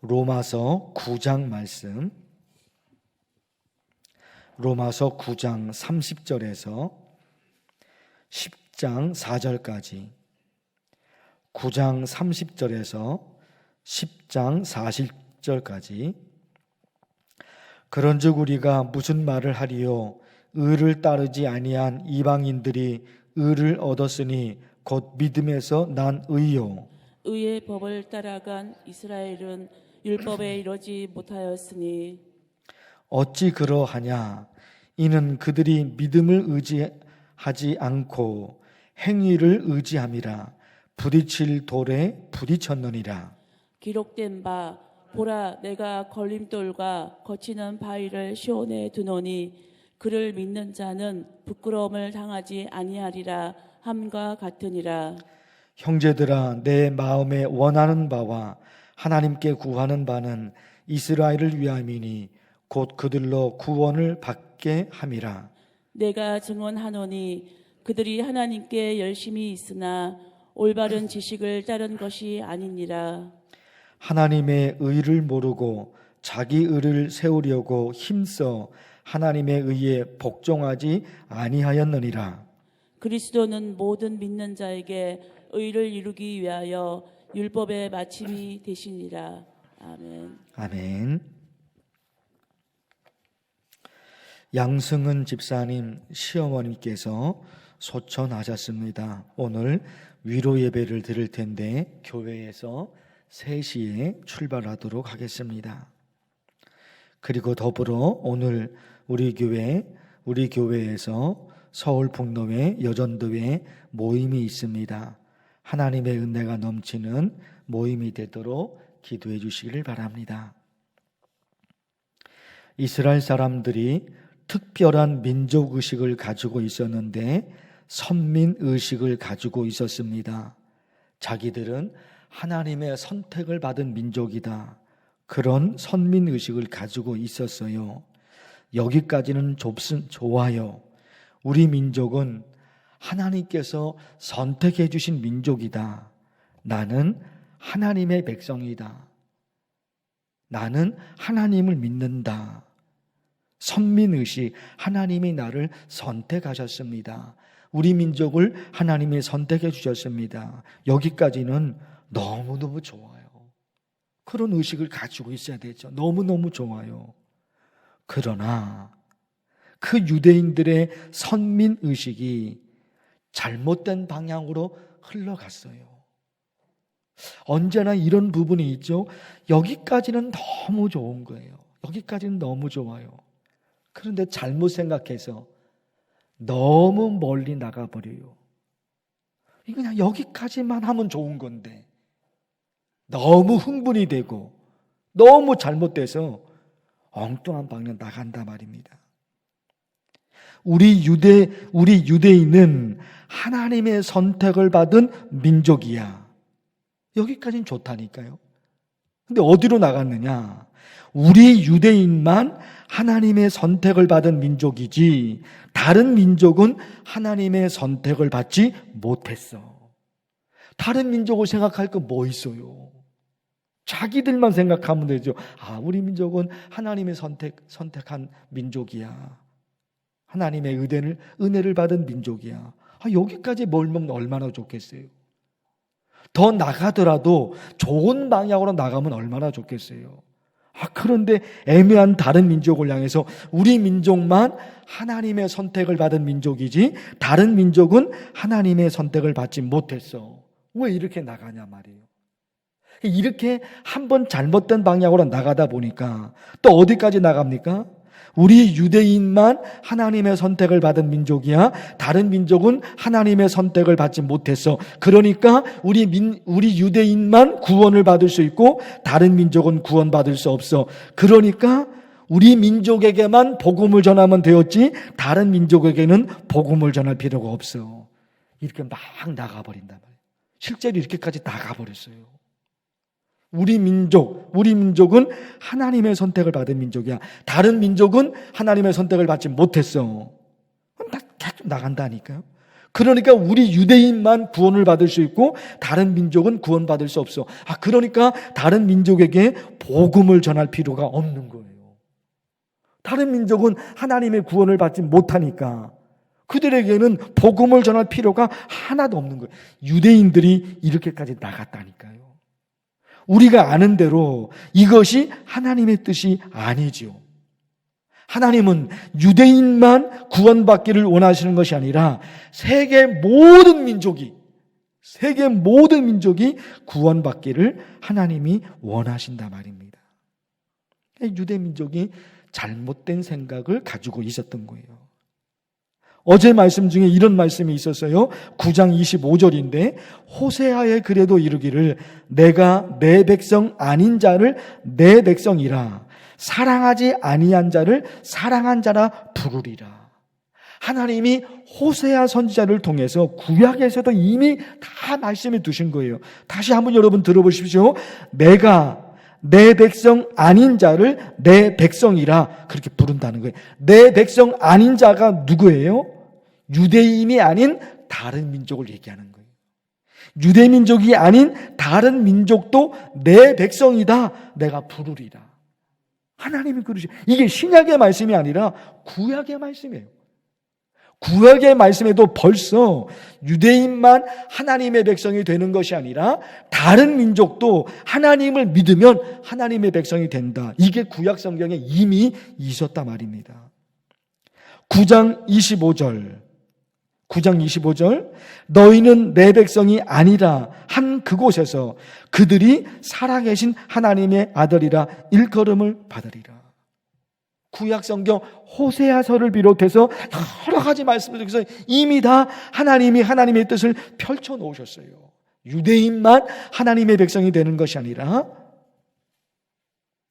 로마서 9장 말씀, 로마서 9장 30절에서 10장 4절까지, 9장 30절에서 10장 40절까지. 그런즉 우리가 무슨 말을 하리요? 의를 따르지 아니한 이방인들이 의를 얻었으니 곧 믿음에서 난 의요. 의의 법을 따라간 이스라엘은 율법에 이르지 못하였으니 어찌 그러하냐? 이는 그들이 믿음을 의지하지 않고 행위를 의지함이라. 부딪힐 돌에 부딪혔느니라. 기록된 바 보라 내가 걸림돌과 거치는 바위를 시온에 두노니 그를 믿는 자는 부끄러움을 당하지 아니하리라 함과 같으니라. 형제들아, 내 마음에 원하는 바와 하나님께 구하는 바는 이스라엘을 위함이니 곧 그들로 구원을 받게 함이라. 내가 증언하노니 그들이 하나님께 열심히 있으나 올바른 지식을 따른 것이 아니니라. 하나님의 의를 모르고 자기 의를 세우려고 힘써 하나님의 의에 복종하지 아니하였느니라. 그리스도는 모든 믿는 자에게 의를 이루기 위하여 율법의 마침이 되시니라. 아멘. 아멘. 양승은 집사님 시어머님께서 소천하셨습니다. 오늘 위로 예배를 드릴 텐데 교회에서 3시에 출발하도록 하겠습니다. 그리고 더불어 오늘 우리 교회에서 서울 북로회 여전도회 모임이 있습니다. 하나님의 은혜가 넘치는 모임이 되도록 기도해 주시기를 바랍니다. 이스라엘 사람들이 특별한 민족의식을 가지고 있었는데 선민의식을 가지고 있었습니다. 자기들은 하나님의 선택을 받은 민족이다. 그런 선민의식을 가지고 있었어요. 여기까지는 좋아요. 우리 민족은 하나님께서 선택해 주신 민족이다. 나는 하나님의 백성이다. 나는 하나님을 믿는다. 선민의식, 하나님이 나를 선택하셨습니다. 우리 민족을 하나님이 선택해 주셨습니다. 여기까지는 너무너무 좋아요. 그런 의식을 가지고 있어야 되죠. 너무너무 좋아요. 그러나 그 유대인들의 선민의식이 잘못된 방향으로 흘러갔어요. 언제나 이런 부분이 있죠. 여기까지는 너무 좋은 거예요. 여기까지는 너무 좋아요. 그런데 잘못 생각해서 너무 멀리 나가버려요. 그냥 여기까지만 하면 좋은 건데 너무 흥분이 되고 너무 잘못돼서 엉뚱한 방향 나간다 말입니다. 우리 유대인은 하나님의 선택을 받은 민족이야. 여기까지는 좋다니까요. 근데 어디로 나갔느냐? 우리 유대인만 하나님의 선택을 받은 민족이지 다른 민족은 하나님의 선택을 받지 못했어. 다른 민족을 생각할 거 뭐 있어요? 자기들만 생각하면 되죠. 우리 민족은 하나님의 선택한 민족이야. 하나님의 은혜를 받은 민족이야. 여기까지 몰면 얼마나 좋겠어요. 더 나가더라도 좋은 방향으로 나가면 얼마나 좋겠어요. 그런데 애매한 다른 민족을 향해서 우리 민족만 하나님의 선택을 받은 민족이지 다른 민족은 하나님의 선택을 받지 못했어. 왜 이렇게 나가냐 말이에요. 이렇게 한번 잘못된 방향으로 나가다 보니까 또 어디까지 나갑니까? 우리 유대인만 하나님의 선택을 받은 민족이야. 다른 민족은 하나님의 선택을 받지 못했어. 그러니까 우리 유대인만 구원을 받을 수 있고 다른 민족은 구원받을 수 없어. 그러니까 우리 민족에게만 복음을 전하면 되었지 다른 민족에게는 복음을 전할 필요가 없어. 이렇게 막 나가버린단 말이에요. 실제로 이렇게까지 나가버렸어요. 우리 민족은 하나님의 선택을 받은 민족이야. 다른 민족은 하나님의 선택을 받지 못했어. 계속 나간다니까요. 그러니까 우리 유대인만 구원을 받을 수 있고 다른 민족은 구원받을 수 없어. 그러니까 다른 민족에게 복음을 전할 필요가 없는 거예요. 다른 민족은 하나님의 구원을 받지 못하니까 그들에게는 복음을 전할 필요가 하나도 없는 거예요. 유대인들이 이렇게까지 나갔다니까요. 우리가 아는 대로 이것이 하나님의 뜻이 아니지요. 하나님은 유대인만 구원받기를 원하시는 것이 아니라 세계 모든 민족이 구원받기를 하나님이 원하신다 말입니다. 유대 민족이 잘못된 생각을 가지고 있었던 거예요. 어제 말씀 중에 이런 말씀이 있었어요. 9장 25절인데 호세아의 글에도 이르기를 내가 내 백성 아닌 자를 내 백성이라 사랑하지 아니한 자를 사랑한 자라 부르리라. 하나님이 호세아 선지자를 통해서 구약에서도 이미 다 말씀해 두신 거예요. 다시 한번 여러분 들어보십시오. 내가 내 백성 아닌 자를 내 백성이라 그렇게 부른다는 거예요. 내 백성 아닌 자가 누구예요? 유대인이 아닌 다른 민족을 얘기하는 거예요. 유대 민족이 아닌 다른 민족도 내 백성이다 내가 부르리라. 하나님이 그러시죠. 이게 신약의 말씀이 아니라 구약의 말씀이에요. 구약의 말씀에도 벌써 유대인만 하나님의 백성이 되는 것이 아니라 다른 민족도 하나님을 믿으면 하나님의 백성이 된다. 이게 구약 성경에 이미 있었다 말입니다. 9장 25절 너희는 내 백성이 아니라 한 그곳에서 그들이 살아계신 하나님의 아들이라 일컬음을 받으리라. 구약 성경 호세아서를 비롯해서 여러 가지 말씀들 중에서 이미 다 하나님이 하나님의 뜻을 펼쳐 놓으셨어요. 유대인만 하나님의 백성이 되는 것이 아니라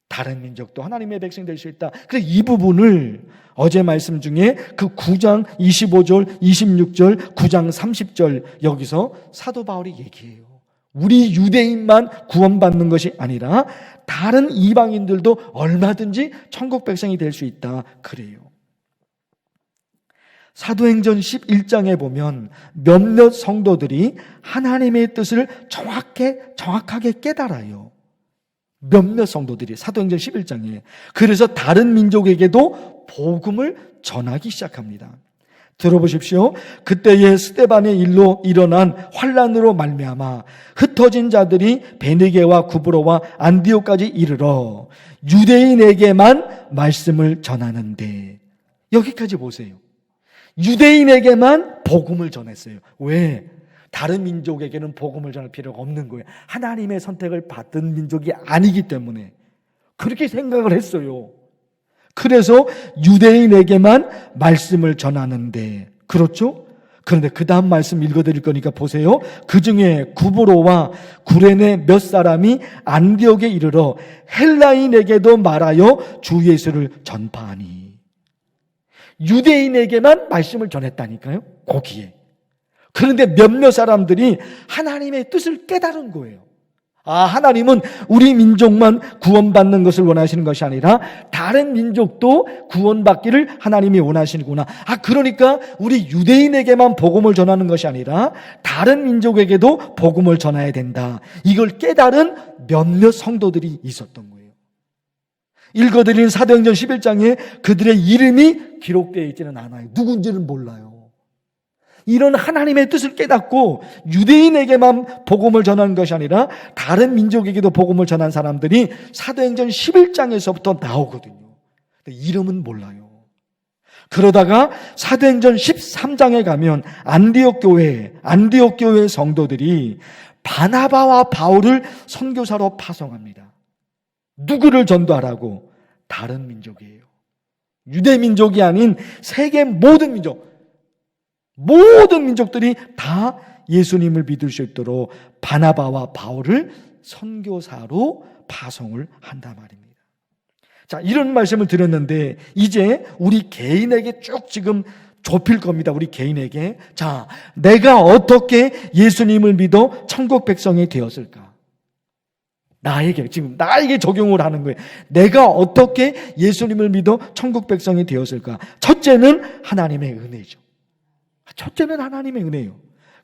다른 민족도 하나님의 백성이 될 수 있다. 그래서 이 부분을 어제 말씀 중에 그 9장 25절, 26절, 9장 30절 여기서 사도 바울이 얘기해요. 우리 유대인만 구원받는 것이 아니라 다른 이방인들도 얼마든지 천국 백성이 될 수 있다. 그래요. 사도행전 11장에 보면 몇몇 성도들이 하나님의 뜻을 정확하게 깨달아요. 몇몇 성도들이 사도행전 11장에. 그래서 다른 민족에게도 복음을 전하기 시작합니다. 들어보십시오. 그때의 스데반의 일로 일어난 환란으로 말미암아 흩어진 자들이 베니게와 구브로와 안디옥까지 이르러 유대인에게만 말씀을 전하는데, 여기까지 보세요. 유대인에게만 복음을 전했어요. 왜? 다른 민족에게는 복음을 전할 필요가 없는 거예요. 하나님의 선택을 받은 민족이 아니기 때문에 그렇게 생각을 했어요. 그래서 유대인에게만 말씀을 전하는데, 그렇죠? 그런데 그 다음 말씀 읽어드릴 거니까 보세요. 그 중에 구브로와 구레네 몇 사람이 안디옥에 이르러 헬라인에게도 말하여 주 예수를 전파하니. 유대인에게만 말씀을 전했다니까요, 거기에. 그런데 몇몇 사람들이 하나님의 뜻을 깨달은 거예요. 하나님은 우리 민족만 구원받는 것을 원하시는 것이 아니라 다른 민족도 구원받기를 하나님이 원하시는구나. 그러니까 우리 유대인에게만 복음을 전하는 것이 아니라 다른 민족에게도 복음을 전해야 된다. 이걸 깨달은 몇몇 성도들이 있었던 거예요. 읽어드린 사도행전 11장에 그들의 이름이 기록되어 있지는 않아요. 누군지는 몰라요. 이런 하나님의 뜻을 깨닫고 유대인에게만 복음을 전하는 것이 아니라 다른 민족에게도 복음을 전한 사람들이 사도행전 11장에서부터 나오거든요. 근데 이름은 몰라요. 그러다가 사도행전 13장에 가면 안디옥 교회 성도들이 바나바와 바울을 선교사로 파송합니다. 누구를 전도하라고? 다른 민족이에요. 유대 민족이 아닌 세계 모든 민족들이 다 예수님을 믿을 수 있도록 바나바와 바울을 선교사로 파송을 한단 말입니다. 자, 이런 말씀을 드렸는데 이제 우리 개인에게 쭉 지금 좁힐 겁니다. 우리 개인에게. 자, 내가 어떻게 예수님을 믿어 천국 백성이 되었을까? 나에게 적용을 하는 거예요. 내가 어떻게 예수님을 믿어 천국 백성이 되었을까? 첫째는 하나님의 은혜죠. 첫째는 하나님의 은혜예요.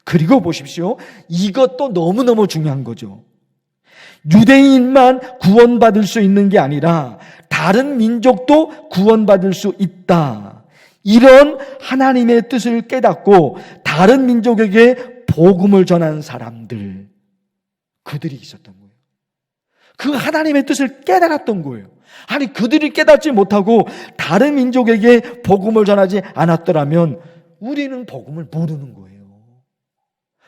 그리고 보십시오. 이것도 너무너무 중요한 거죠. 유대인만 구원받을 수 있는 게 아니라 다른 민족도 구원받을 수 있다. 이런 하나님의 뜻을 깨닫고 다른 민족에게 복음을 전한 사람들, 그들이 있었던 거예요. 그 하나님의 뜻을 깨달았던 거예요. 아니, 그들이 깨닫지 못하고 다른 민족에게 복음을 전하지 않았더라면 우리는 복음을 모르는 거예요.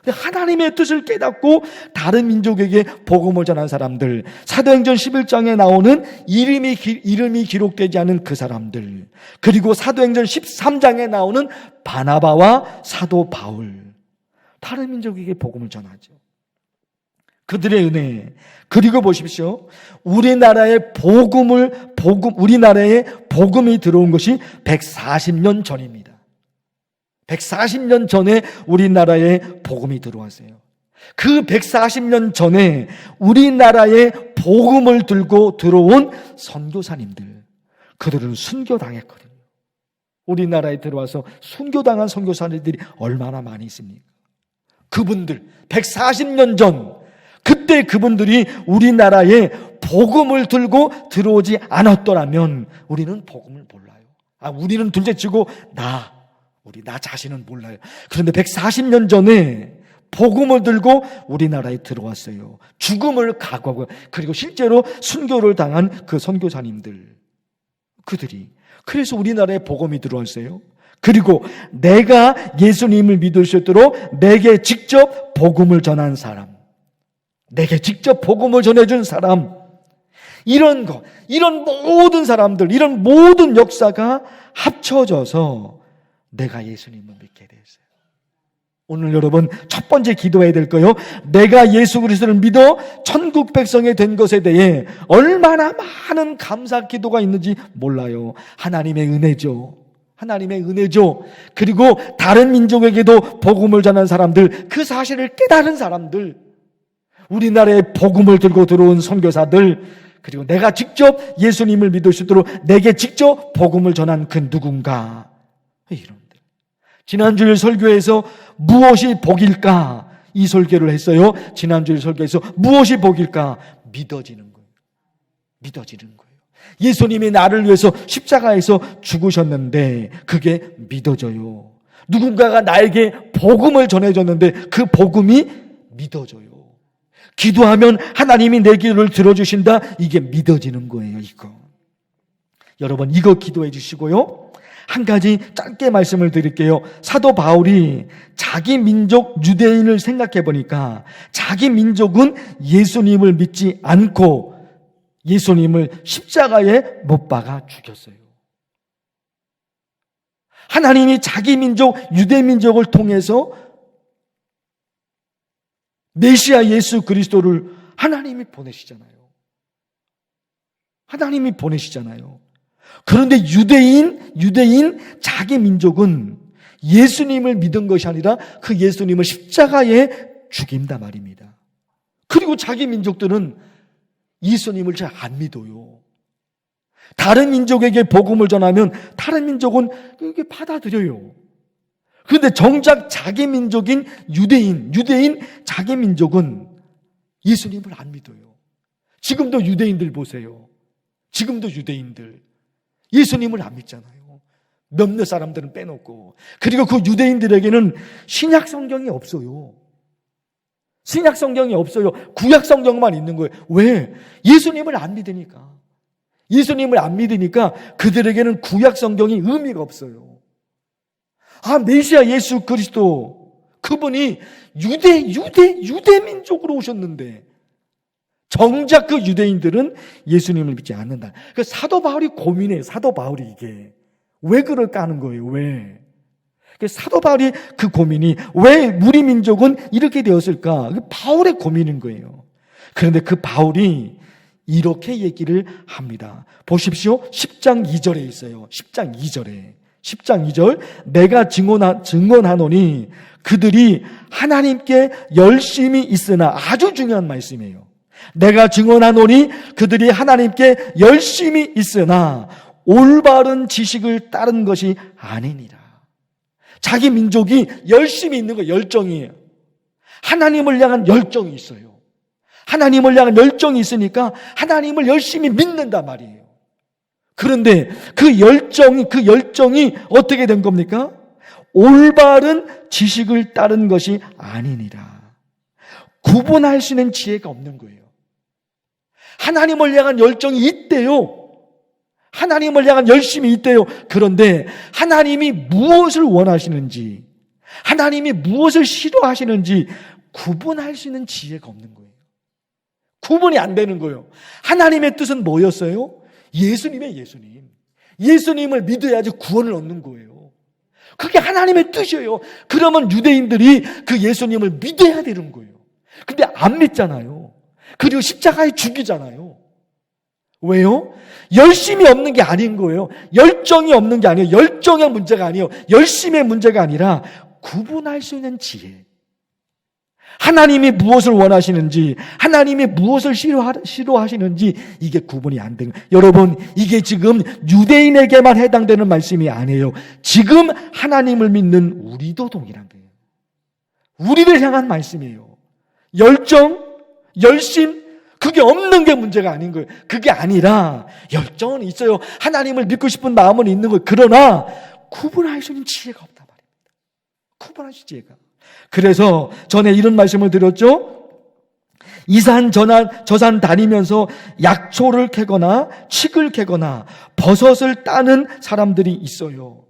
근데 하나님의 뜻을 깨닫고 다른 민족에게 복음을 전한 사람들, 사도행전 11장에 나오는 이름이 기록되지 않은 그 사람들, 그리고 사도행전 13장에 나오는 바나바와 사도 바울, 다른 민족에게 복음을 전하죠. 그들의 은혜. 그리고 보십시오. 우리나라에 복음이 들어온 것이 140년 전입니다. 140년 전에 우리나라에 복음이 들어왔어요. 그 140년 전에 우리나라에 복음을 들고 들어온 선교사님들, 그들은 순교당했거든요. 우리나라에 들어와서 순교당한 선교사님들이 얼마나 많이 있습니까? 그분들 140년 전, 그때 그분들이 우리나라에 복음을 들고 들어오지 않았더라면 우리는 복음을 몰라요. 우리는 둘째치고 나 자신은 몰라요. 그런데 140년 전에 복음을 들고 우리나라에 들어왔어요. 죽음을 각오하고, 그리고 실제로 순교를 당한 그 선교사님들, 그들이, 그래서 우리나라에 복음이 들어왔어요. 그리고 내가 예수님을 믿을 수 있도록 내게 직접 복음을 전한 사람, 내게 직접 복음을 전해준 사람, 이런 모든 사람들, 이런 모든 역사가 합쳐져서 내가 예수님을 믿게 됐어요. 오늘 여러분 첫 번째 기도해야 될 거요. 내가 예수 그리스도를 믿어 천국 백성이 된 것에 대해 얼마나 많은 감사 기도가 있는지 몰라요. 하나님의 은혜죠. 하나님의 은혜죠. 그리고 다른 민족에게도 복음을 전한 사람들, 그 사실을 깨달은 사람들, 우리나라에 복음을 들고 들어온 선교사들, 그리고 내가 직접 예수님을 믿을 수 있도록 내게 직접 복음을 전한 그 누군가, 이런. 지난주일 설교에서 무엇이 복일까? 이 설교를 했어요. 지난주일 설교에서 무엇이 복일까? 믿어지는 거예요. 믿어지는 거예요. 예수님이 나를 위해서 십자가에서 죽으셨는데 그게 믿어져요. 누군가가 나에게 복음을 전해줬는데 그 복음이 믿어져요. 기도하면 하나님이 내 기도를 들어주신다. 이게 믿어지는 거예요. 이거. 여러분 이거 기도해 주시고요. 한 가지 짧게 말씀을 드릴게요. 사도 바울이 자기 민족 유대인을 생각해 보니까 자기 민족은 예수님을 믿지 않고 예수님을 십자가에 못 박아 죽였어요. 하나님이 자기 민족 유대 민족을 통해서 메시아 예수 그리스도를 하나님이 보내시잖아요. 하나님이 보내시잖아요. 그런데 유대인 자기 민족은 예수님을 믿은 것이 아니라 그 예수님을 십자가에 죽인단 말입니다. 그리고 자기 민족들은 예수님을 잘 안 믿어요. 다른 민족에게 복음을 전하면 다른 민족은 그게 받아들여요. 그런데 정작 자기 민족인 유대인 자기 민족은 예수님을 안 믿어요. 지금도 유대인들 보세요. 지금도 유대인들 예수님을 안 믿잖아요. 몇몇 사람들은 빼놓고. 그리고 그 유대인들에게는 신약 성경이 없어요. 신약 성경이 없어요. 구약 성경만 있는 거예요. 왜? 예수님을 안 믿으니까. 예수님을 안 믿으니까 그들에게는 구약 성경이 의미가 없어요. 메시아 예수 그리스도, 그분이 유대 민족으로 오셨는데 정작 그 유대인들은 예수님을 믿지 않는다. 그 사도 바울이 고민해요. 사도 바울이 이게 왜 그럴까 하는 거예요. 왜? 사도 바울이 그 고민이 왜 우리 민족은 이렇게 되었을까? 바울의 고민인 거예요. 그런데 그 바울이 이렇게 얘기를 합니다. 보십시오. 10장 2절에 있어요. 10장 2절. 내가 증언하노니 그들이 하나님께 열심히 있으나, 아주 중요한 말씀이에요. 내가 증언하노니 그들이 하나님께 열심히 있으나 올바른 지식을 따른 것이 아니니라. 자기 민족이 열심히 있는 거예요. 열정이에요. 하나님을 향한 열정이 있어요. 하나님을 향한 열정이 있으니까 하나님을 열심히 믿는단 말이에요. 그런데 그 열정이 어떻게 된 겁니까? 올바른 지식을 따른 것이 아니니라. 구분할 수 있는 지혜가 없는 거예요. 하나님을 향한 열정이 있대요. 하나님을 향한 열심이 있대요. 그런데 하나님이 무엇을 원하시는지, 하나님이 무엇을 싫어하시는지 구분할 수 있는 지혜가 없는 거예요. 구분이 안 되는 거예요. 하나님의 뜻은 뭐였어요? 예수님을 믿어야지 구원을 얻는 거예요. 그게 하나님의 뜻이에요. 그러면 유대인들이 그 예수님을 믿어야 되는 거예요. 근데 안 믿잖아요. 그리고 십자가에 죽이잖아요. 왜요? 열심이 없는 게 아닌 거예요. 열정이 없는 게 아니에요. 열정의 문제가 아니에요. 열심의 문제가 아니라 구분할 수 있는 지혜. 하나님이 무엇을 원하시는지, 하나님이 무엇을 싫어하시는지 이게 구분이 안 되는 거예요. 여러분, 이게 지금 유대인에게만 해당되는 말씀이 아니에요. 지금 하나님을 믿는 우리도 동일한 거예요. 우리를 향한 말씀이에요. 열정, 열심, 그게 없는 게 문제가 아닌 거예요. 그게 아니라 열정은 있어요. 하나님을 믿고 싶은 마음은 있는 거예요. 그러나 구분할 수 있는 지혜가 없단 말입니다. 구분할 수 있는 지혜가. 그래서 전에 이런 말씀을 드렸죠. 이 산 저 산 다니면서 약초를 캐거나 칡을 캐거나 버섯을 따는 사람들이 있어요.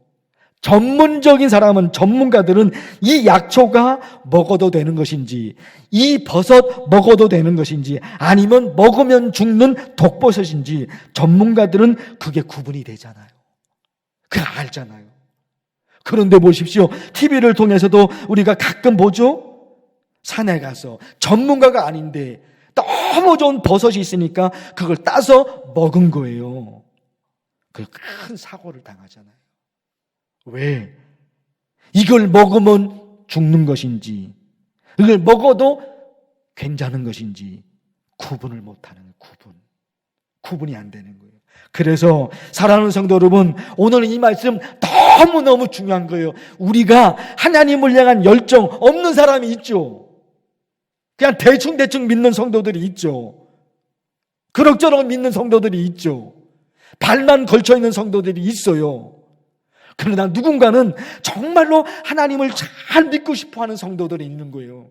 전문가들은 이 약초가 먹어도 되는 것인지, 이 버섯 먹어도 되는 것인지, 아니면 먹으면 죽는 독버섯인지 전문가들은 그게 구분이 되잖아요. 그거 알잖아요. 그런데 보십시오. TV를 통해서도 우리가 가끔 보죠? 산에 가서 전문가가 아닌데 너무 좋은 버섯이 있으니까 그걸 따서 먹은 거예요. 그 큰 사고를 당하잖아요. 왜? 이걸 먹으면 죽는 것인지, 이걸 먹어도 괜찮은 것인지 구분을 못하는 구분이 안 되는 거예요. 그래서 사랑하는 성도 여러분, 오늘 이 말씀 너무너무 중요한 거예요. 우리가 하나님을 향한 열정 없는 사람이 있죠. 그냥 대충 믿는 성도들이 있죠. 그럭저럭 믿는 성도들이 있죠. 발만 걸쳐있는 성도들이 있어요. 그러나 누군가는 정말로 하나님을 잘 믿고 싶어하는 성도들이 있는 거예요.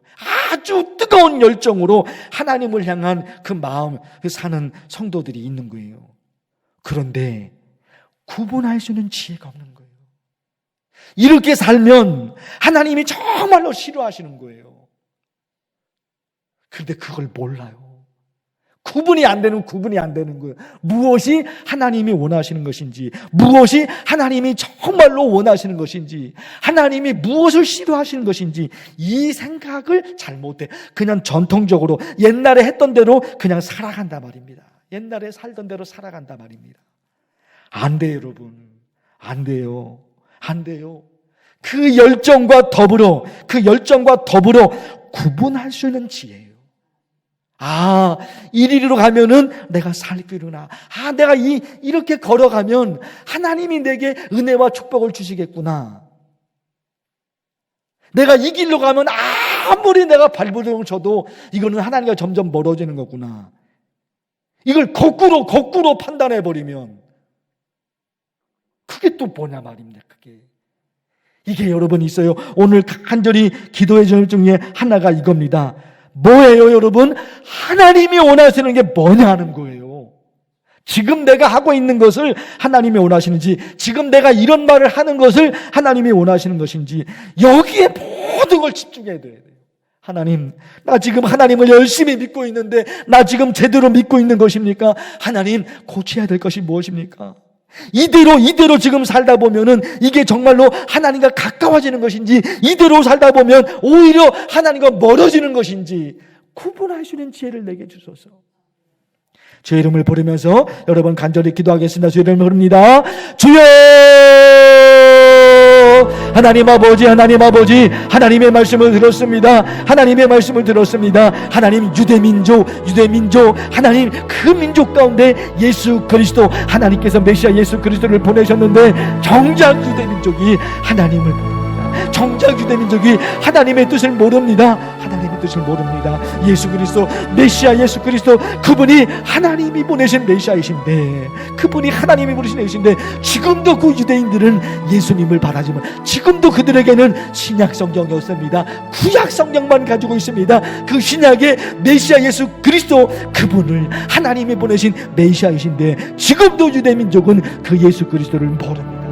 아주 뜨거운 열정으로 하나님을 향한 그 마음 사는 성도들이 있는 거예요. 그런데 구분할 수 있는 지혜가 없는 거예요. 이렇게 살면 하나님이 정말로 싫어하시는 거예요. 그런데 그걸 몰라요. 구분이 안 되는 거예요. 무엇이 하나님이 원하시는 것인지, 무엇이 하나님이 정말로 원하시는 것인지, 하나님이 무엇을 싫어하시는 것인지 이 생각을 잘 못해. 그냥 전통적으로 옛날에 했던 대로 그냥 살아간단 말입니다. 옛날에 살던 대로 살아간단 말입니다. 안 돼요, 여러분. 안 돼요. 그 열정과 더불어 구분할 수 있는 지혜예요. 이리로 가면은 내가 살 길이구나. 내가 이렇게 걸어가면 하나님이 내게 은혜와 축복을 주시겠구나. 내가 이 길로 가면 아무리 내가 발버둥을 쳐도 이거는 하나님과 점점 멀어지는 거구나. 이걸 거꾸로 판단해버리면 그게 또 뭐냐 말입니다. 이게 여러분 있어요. 오늘 간절히 기도의 점 중에 하나가 이겁니다. 뭐예요, 여러분? 하나님이 원하시는 게 뭐냐 하는 거예요. 지금 내가 하고 있는 것을 하나님이 원하시는지, 지금 내가 이런 말을 하는 것을 하나님이 원하시는 것인지, 여기에 모든 걸 집중해야 돼요. 하나님, 나 지금 하나님을 열심히 믿고 있는데 나 지금 제대로 믿고 있는 것입니까? 하나님, 고쳐야 될 것이 무엇입니까? 이대로 지금 살다 보면은 이게 정말로 하나님과 가까워지는 것인지, 이대로 살다 보면 오히려 하나님과 멀어지는 것인지 구분할 수 있는 지혜를 내게 주소서. 주의 이름을 부르면서 여러분 간절히 기도하겠습니다. 주의 이름을 부릅니다. 주여! 하나님 아버지, 하나님의 말씀을 들었습니다. 하나님 유대민족, 하나님 그 민족 가운데 예수 그리스도, 하나님께서 메시아 예수 그리스도를 보내셨는데 정작 유대민족이 하나님을 모릅니다. 정작 유대민족이 하나님의 뜻을 모릅니다. 하나님의 뜻을 모릅니다. 예수 그리스도, 메시아 예수 그리스도, 그분이 하나님이 보내신 메시아이신데, 그분이 하나님이 보내신 메시아이신데, 지금도 그 유대인들은 예수님을 바라지만, 지금도 그들에게는 신약 성경이 없습니다. 구약 성경만 가지고 있습니다. 그 신약의 메시아 예수 그리스도, 그분을 하나님이 보내신 메시아이신데, 지금도 유대민족은 그 예수 그리스도를 모릅니다.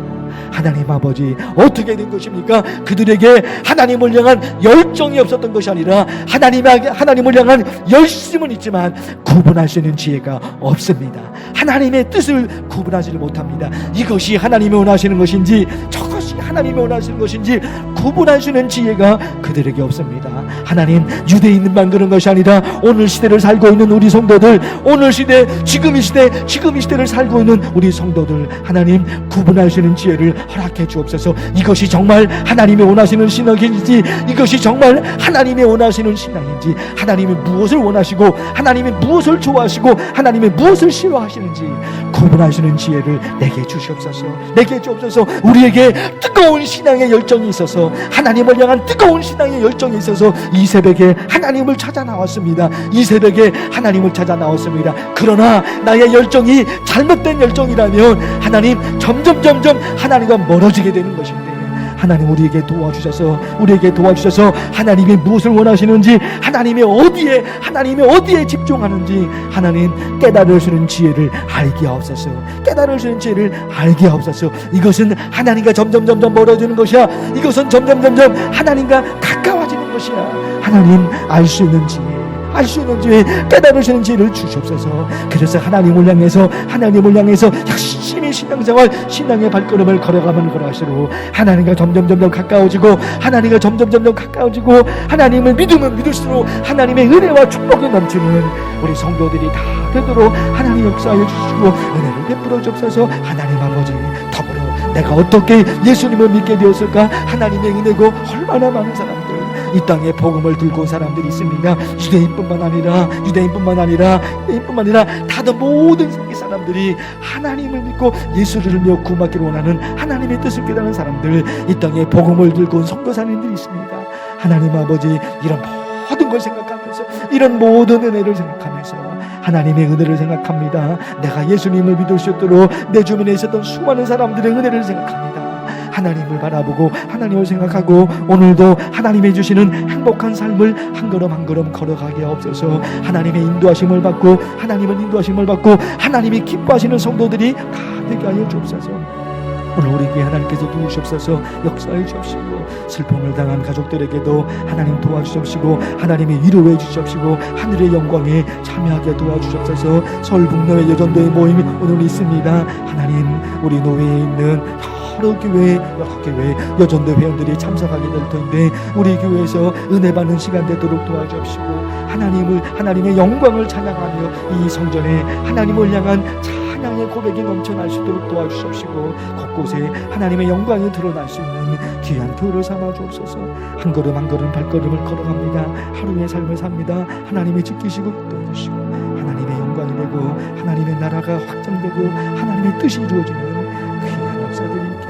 하나님 아버지, 어떻게 된 것입니까? 그들에게 하나님을 향한 열정이 없었던 것이 아니라 하나님을 향한 열심은 있지만 구분할 수 있는 지혜가 없습니다. 하나님의 뜻을 구분하지 못합니다. 이것이 하나님이 원하시는 것인지 저것이 하나님이 원하시는 것인지 구분할 수 있는 지혜가 그들에게 없습니다. 하나님, 유대인만 그런 것이 아니라 오늘 시대를 살고 있는 우리 성도들, 오늘 시대, 지금 이 시대를 살고 있는 우리 성도들, 하나님 구분할 수 있는 지혜를 허락해 주옵소서. 이것이 정말 하나님이 원하시는 신앙인지, 이것이 정말 하나님이 원하시는 신앙인지, 하나님이 무엇을 원하시고 하나님이 무엇을 좋아하시고 하나님이 무엇을 싫어하시는지 구분하시는 지혜를 내게 주시옵소서. 내게 주옵소서. 우리에게 뜨거운 신앙의 열정이 있어서, 하나님을 향한 뜨거운 신앙의 열정이 있어서 이 새벽에 하나님을 찾아 나왔습니다. 이 새벽에 하나님을 찾아 나왔습니다. 그러나 나의 열정이 잘못된 열정이라면 하나님 점점 하나님과 멀어지게 되는 것인데, 하나님 우리에게 도와주셔서 하나님이 무엇을 원하시는지, 하나님이 어디에 집중하는지 하나님 깨달을 수 있는 지혜를 알게 하옵소서. 깨달을 수 있는 지혜를 알게 하옵소서. 이것은 하나님과 점점 멀어지는 것이야. 이것은 점점 하나님과 가까워지는 것이야. 하나님, 알 수 있는 지혜, 깨달을 수 있는 지혜를 주시옵소서. 그래서 하나님을 향해서 열심히 신앙생활, 신앙의 발걸음을 걸어가면 걸어갈수록 하나님과 점점 가까워지고, 하나님과 점점 가까워지고, 하나님을 믿으면 믿을수록 하나님의 은혜와 축복이 넘치는 우리 성도들이 다 되도록 하나님 역사하여 주시고 은혜를 베풀어 주옵소서. 하나님 아버지, 더불어 내가 어떻게 예수님을 믿게 되었을까? 하나님의 은혜고 얼마나 많은 사람들, 이 땅에 복음을 들고 온 사람들이 있습니다. 유대인뿐만 아니라 다른 모든 세계 사람들이 하나님을 믿고 예수를 믿어 구원받기를 원하는 하나님의 뜻을 깨닫는 사람들, 이 땅에 복음을 들고 온 선교사님들이 있습니다. 하나님 아버지, 이런 모든 걸 생각하면서, 이런 모든 은혜를 생각하면서 하나님의 은혜를 생각합니다. 내가 예수님을 믿을 수 있도록 내 주변에 있었던 수많은 사람들의 은혜를 생각합니다. 하나님을 바라보고 하나님을 생각하고 오늘도 하나님이 주시는 행복한 삶을 한 걸음 걸어가게 하옵소서. 하나님의 인도하심을 받고 하나님이 기뻐하시는 성도들이 다 되게 하여 주옵소서. 오늘 우리 교회 하나님께서 도우시옵소서. 역사해 주옵시고, 슬픔을 당한 가족들에게도 하나님 도와주시옵시고, 하나님의 위로해 주시옵시고, 하늘의 영광에 참여하게 도와주시옵소서. 서울 북노회 여전도회 모임이 오늘 있습니다. 하나님, 우리 노회에 있는 여러 교회 여전도 회원들이 참석하게 될 텐데, 우리 교회에서 은혜 받는 시간 되도록 도와주옵시고, 하나님의 영광을 찬양하며 이 성전에 하나님을 향한 찬양의 고백이 넘쳐날 수 있도록 도와주시옵시고, 곳곳에 하나님의 영광이 드러날 수 있는 귀한 교회를 삼아 주옵소서. 한 걸음 발걸음을 걸어갑니다. 하루의 삶을 삽니다. 하나님이 지키시고 이끌어주시고, 하나님의 영광이 되고 하나님의 나라가 확장되고 하나님의 뜻이 이루어지는 귀한 역사들이